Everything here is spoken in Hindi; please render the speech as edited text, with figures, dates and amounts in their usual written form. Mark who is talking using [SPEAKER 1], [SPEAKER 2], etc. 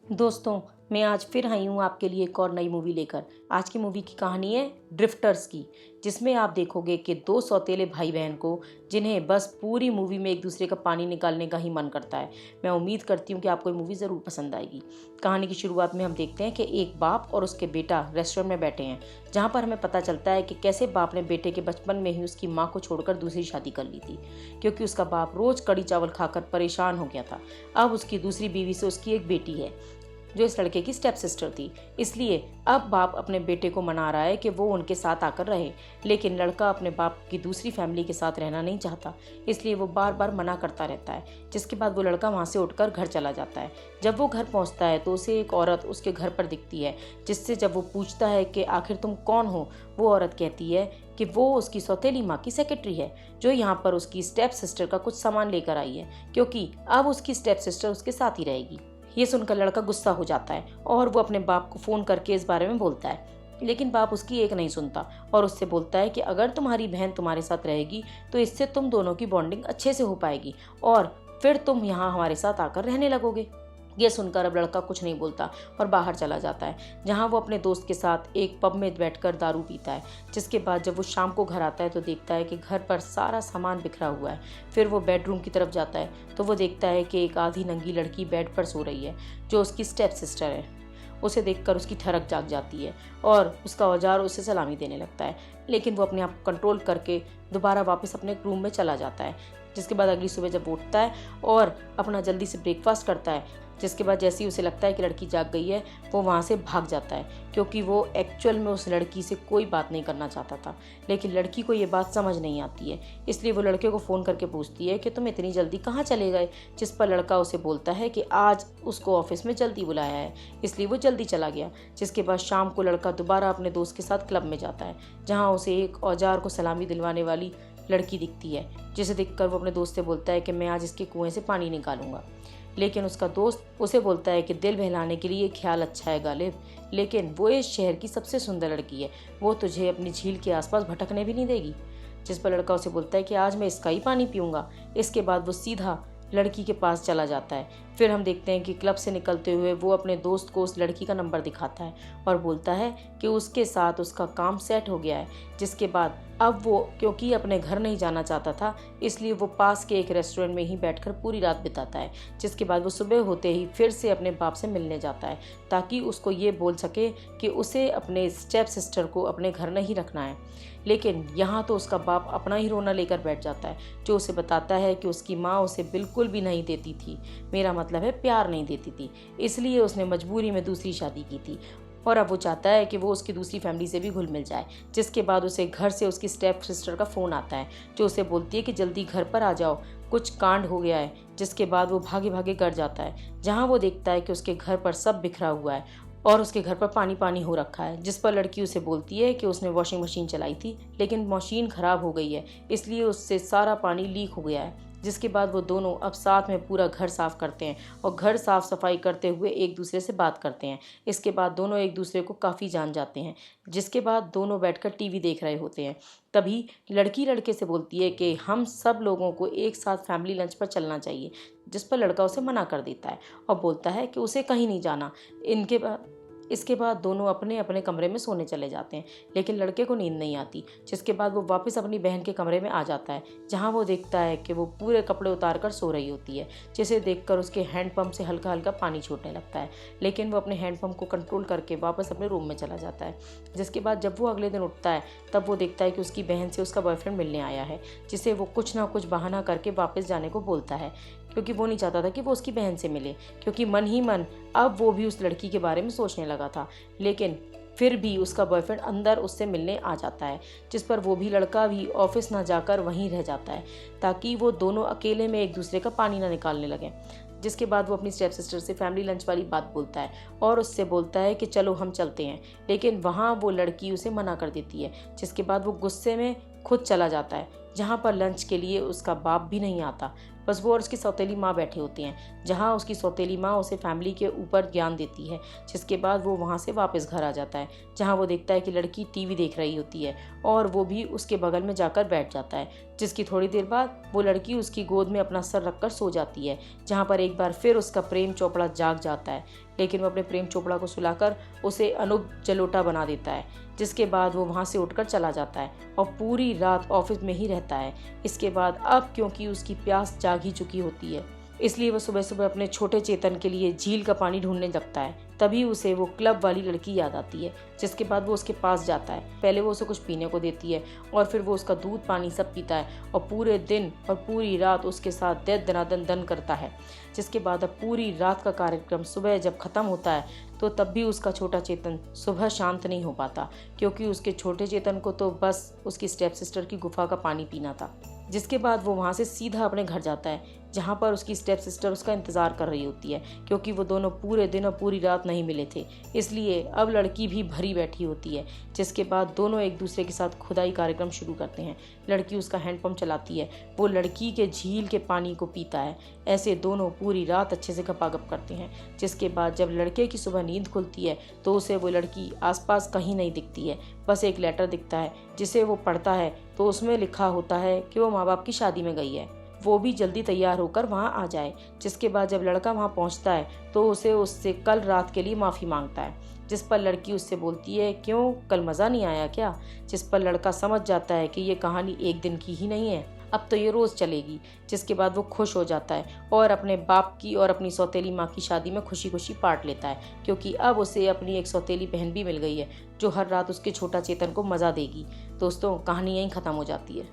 [SPEAKER 1] दोस्तों, मैं आज फिर आई हूँ आपके लिए एक और नई मूवी लेकर। आज की मूवी की कहानी है ड्रिफ्टर्स की, जिसमें आप देखोगे कि दो सौतेले भाई बहन को, जिन्हें बस पूरी मूवी में एक दूसरे का पानी निकालने का ही मन करता है। मैं उम्मीद करती हूँ कि आपको ये मूवी ज़रूर पसंद आएगी। कहानी की शुरुआत में हम देखते हैं कि एक बाप और उसके बेटा रेस्टोरेंट में बैठे हैं, जहाँ पर हमें पता चलता है कि कैसे बाप ने बेटे के बचपन में ही उसकी माँ को छोड़कर दूसरी शादी कर ली थी, क्योंकि उसका बाप रोज़ कड़ी चावल खाकर परेशान हो गया था। अब उसकी दूसरी बीवी से उसकी एक बेटी है, जो इस लड़के की स्टेप सिस्टर थी। इसलिए अब बाप अपने बेटे को मना रहा है कि वो उनके साथ आकर रहे, लेकिन लड़का अपने बाप की दूसरी फैमिली के साथ रहना नहीं चाहता, इसलिए वो बार बार मना करता रहता है। जिसके बाद वो लड़का वहाँ से उठकर घर चला जाता है। जब वो घर पहुँचता है तो उसे एक औरत उसके घर पर दिखती है, जिससे जब वो पूछता है कि आखिर तुम कौन हो, वो औरत कहती है कि वो उसकी सौतेली माँ की सेक्रेटरी है, जो यहाँ पर उसकी स्टेप सिस्टर का कुछ सामान लेकर आई है, क्योंकि अब उसकी स्टेप सिस्टर उसके साथ ही रहेगी। ये सुनकर लड़का गुस्सा हो जाता है और वो अपने बाप को फ़ोन करके इस बारे में बोलता है, लेकिन बाप उसकी एक नहीं सुनता और उससे बोलता है कि अगर तुम्हारी बहन तुम्हारे साथ रहेगी तो इससे तुम दोनों की बॉन्डिंग अच्छे से हो पाएगी और फिर तुम यहाँ हमारे साथ आकर रहने लगोगे। ये सुनकर अब लड़का कुछ नहीं बोलता और बाहर चला जाता है, जहाँ वो अपने दोस्त के साथ एक पब में बैठकर दारू पीता है। जिसके बाद जब वो शाम को घर आता है तो देखता है कि घर पर सारा सामान बिखरा हुआ है। फिर वो बेडरूम की तरफ जाता है तो वो देखता है कि एक आधी नंगी लड़की बेड पर सो रही है, जो उसकी स्टेप सिस्टर है। उसे देखकर उसकी ठरक जाग जाती है और उसका औजार उसे सलामी देने लगता है, लेकिन वो अपने आप को कंट्रोल करके दोबारा वापस अपने रूम में चला जाता है। जिसके बाद अगली सुबह जब वो उठता है और अपना जल्दी से ब्रेकफास्ट करता है, जिसके बाद जैसे ही उसे लगता है कि लड़की जाग गई है, वो वहाँ से भाग जाता है, क्योंकि वो एक्चुअल में उस लड़की से कोई बात नहीं करना चाहता था। लेकिन लड़की को ये बात समझ नहीं आती है, इसलिए वो लड़के को फ़ोन करके पूछती है कि तुम इतनी जल्दी कहाँ चले गए। जिस पर लड़का उसे बोलता है कि आज उसको ऑफिस में जल्दी बुलाया है, इसलिए वो जल्दी चला गया। जिसके बाद शाम को लड़का दोबारा अपने दोस्त के साथ क्लब में जाता है, जहाँ उसे एक औजार को सलामी दिलवाने वाली लड़की दिखती है, जिसे देखकर वो अपने दोस्त से बोलता है कि मैं आज इसके कुएं से पानी निकालूंगा। लेकिन उसका दोस्त उसे बोलता है कि दिल बहलाने के लिए ख्याल अच्छा है गालिब, लेकिन वो इस शहर की सबसे सुंदर लड़की है, वो तुझे अपनी झील के आसपास भटकने भी नहीं देगी। जिस पर लड़का उसे बोलता है कि आज मैं इसका ही पानी पीऊँगा। इसके बाद वो सीधा लड़की के पास चला जाता है। फिर हम देखते हैं कि क्लब से निकलते हुए वो अपने दोस्त को उस लड़की का नंबर दिखाता है और बोलता है कि उसके साथ उसका काम सेट हो गया है। जिसके बाद अब वो, क्योंकि अपने घर नहीं जाना चाहता था, इसलिए वो पास के एक रेस्टोरेंट में ही बैठकर पूरी रात बिताता है। जिसके बाद वो सुबह होते ही फिर से अपने बाप से मिलने जाता है, ताकि उसको ये बोल सके कि उसे अपने स्टेप सिस्टर को अपने घर नहीं रखना है। लेकिन यहाँ तो उसका बाप अपना ही रोना लेकर बैठ जाता है, जो उसे बताता है कि उसकी माँ उसे बिल्कुल भी नहीं देती थी, मेरा मतलब है प्यार नहीं देती थी, इसलिए उसने मजबूरी में दूसरी शादी की थी और अब वो चाहता है कि वो उसकी दूसरी फैमिली से भी घुल मिल जाए। जिसके बाद उसे घर से उसकी स्टेप सिस्टर का फ़ोन आता है, जो उसे बोलती है कि जल्दी घर पर आ जाओ, कुछ कांड हो गया है। जिसके बाद वो भागे भागे घर जाता है, जहाँ वो देखता है कि उसके घर पर सब बिखरा हुआ है और उसके घर पर पानी पानी हो रखा है। जिस पर लड़की उसे बोलती है कि उसने वॉशिंग मशीन चलाई थी, लेकिन मशीन ख़राब हो गई है, इसलिए उससे सारा पानी लीक हो गया है। जिसके बाद वो दोनों अब साथ में पूरा घर साफ़ करते हैं और घर साफ़ सफाई करते हुए एक दूसरे से बात करते हैं। इसके बाद दोनों एक दूसरे को काफ़ी जान जाते हैं। जिसके बाद दोनों बैठकर टीवी देख रहे होते हैं। तभी लड़की लड़के से बोलती है कि हम सब लोगों को एक साथ फैमिली लंच पर चलना चाहिए। जिस पर लड़का उसे मना कर देता है और बोलता है कि उसे कहीं नहीं जाना। इसके बाद दोनों अपने अपने कमरे में सोने चले जाते हैं, लेकिन लड़के को नींद नहीं आती। जिसके बाद वो वापस अपनी बहन के कमरे में आ जाता है, जहां वो देखता है कि वो पूरे कपड़े उतार कर सो रही होती है, जिसे देखकर उसके हैंडपंप से हल्का हल्का पानी छूटने लगता है। लेकिन वो अपने हैंडपंप को कंट्रोल करके वापस अपने रूम में चला जाता है। जिसके बाद जब वो अगले दिन उठता है, तब वो देखता है कि उसकी बहन से उसका बॉयफ्रेंड मिलने आया है, जिसे वो कुछ ना कुछ बहाना करके वापस जाने को बोलता है, क्योंकि वो नहीं चाहता था कि वो उसकी बहन से मिले, क्योंकि मन ही मन अब वो भी उस लड़की के बारे में सोचने लगा था। लेकिन फिर भी उसका बॉयफ्रेंड अंदर उससे मिलने आ जाता है, जिस पर वो भी लड़का भी ऑफिस ना जाकर वहीं रह जाता है, ताकि वो दोनों अकेले में एक दूसरे का पानी ना निकालने लगे। जिसके बाद वो अपनी स्टेप सिस्टर से फैमिली लंच वाली बात बोलता है और उससे बोलता है कि चलो हम चलते हैं, लेकिन वहाँ वो लड़की उसे मना कर देती है। जिसके बाद वो गुस्से में खुद चला जाता है, जहाँ पर लंच के लिए उसका बाप भी नहीं आता। बस वो और उसकी सौतेली माँ बैठे होते हैं, जहाँ उसकी सौतेली माँ उसे फैमिली के ऊपर ज्ञान देती है। जिसके बाद वो वहाँ से वापस घर आ जाता है, जहाँ वो देखता है कि लड़की टीवी देख रही होती है और वो भी उसके बगल में जाकर बैठ जाता है। जिसकी थोड़ी देर बाद वो लड़की उसकी गोद में अपना सर रखकर सो जाती है, जहाँ पर एक बार फिर उसका प्रेम चोपड़ा जाग जाता है। लेकिन वो अपने प्रेम चोपड़ा को सुलाकर उसे अनूप जलोटा बना देता है। जिसके बाद वो वहाँ से उठकर चला जाता है और पूरी रात ऑफिस में ही रहता है। इसके बाद अब क्योंकि उसकी प्यास जाग ही चुकी होती है, इसलिए वो सुबह सुबह अपने छोटे चेतन के लिए झील का पानी ढूंढने लगता है। तभी उसे वो क्लब वाली लड़की याद आती है। जिसके बाद वो उसके पास जाता है। पहले वो उसे कुछ पीने को देती है और फिर वो उसका दूध पानी सब पीता है और पूरे दिन और पूरी रात उसके साथ दनादन दन करता है। जिसके बाद अब पूरी रात का कार्यक्रम सुबह जब ख़त्म होता है तो तब भी उसका छोटा चेतन सुबह शांत नहीं हो पाता, क्योंकि उसके छोटे चेतन को तो बस उसकी स्टेप सिस्टर की गुफा का पानी पीना था। जिसके बाद वो वहाँ से सीधा अपने घर जाता है, जहाँ पर उसकी स्टेप सिस्टर उसका इंतज़ार कर रही होती है, क्योंकि वो दोनों पूरे दिन और पूरी रात नहीं मिले थे। इसलिए अब लड़की भी भरी बैठी होती है। जिसके बाद दोनों एक दूसरे के साथ खुदाई कार्यक्रम शुरू करते हैं। लड़की उसका हैंडपम्प चलाती है, वो लड़की के झील के पानी को पीता है। ऐसे दोनों पूरी रात अच्छे से गपागप करते हैं। जिसके बाद जब लड़के की सुबह नींद खुलती है तो उसे वो लड़की आसपास कहीं नहीं दिखती है, बस एक लेटर दिखता है जिसे वो पढ़ता है तो उसमें लिखा होता है कि वो माँ बाप की शादी में गई है, वो भी जल्दी तैयार होकर वहाँ आ जाए। जिसके बाद जब लड़का वहाँ पहुँचता है तो उसे उससे कल रात के लिए माफ़ी मांगता है। जिस पर लड़की उससे बोलती है, क्यों, कल मज़ा नहीं आया क्या? जिस पर लड़का समझ जाता है कि ये कहानी एक दिन की ही नहीं है, अब तो ये रोज़ चलेगी। जिसके बाद वो खुश हो जाता है और अपने बाप की और अपनी सौतेली माँ की शादी में खुशी खुशी पार्ट लेता है, क्योंकि अब उसे अपनी एक सौतेली बहन भी मिल गई है जो हर रात उसके छोटा चेतन को मज़ा देगी। दोस्तों, कहानी यहीं ख़त्म हो जाती है।